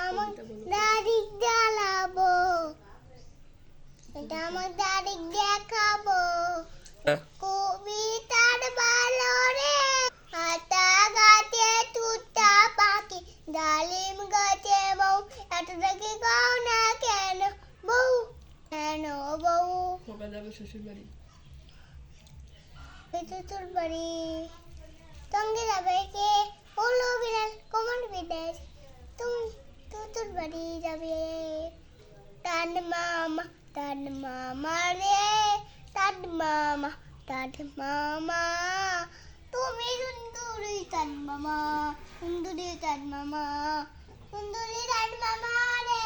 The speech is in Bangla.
আমার দাড়ি জ্বালাবো, এটা আমার দাড়ি দেখাবো। কবিতার ভালো রে, আতা গাছে তুতা পাখি, ডালিম গাছে বউ, এত দেখি গাও না কেন বউ, কেন বউ? খোকা যাবে শ্বশুর বাড়ি। শ্বশুর বাড়ি সঙ্গে যাবে কে? হলো বিড়াল কোমর বিদেশ, তুমি শ্বশুর বাড়ি যাবে। টান মামা রে, টান মামা, তুমি সুন্দরী টান মামা, সুন্দরী টান মামা, সুন্দরী টান মামা রে,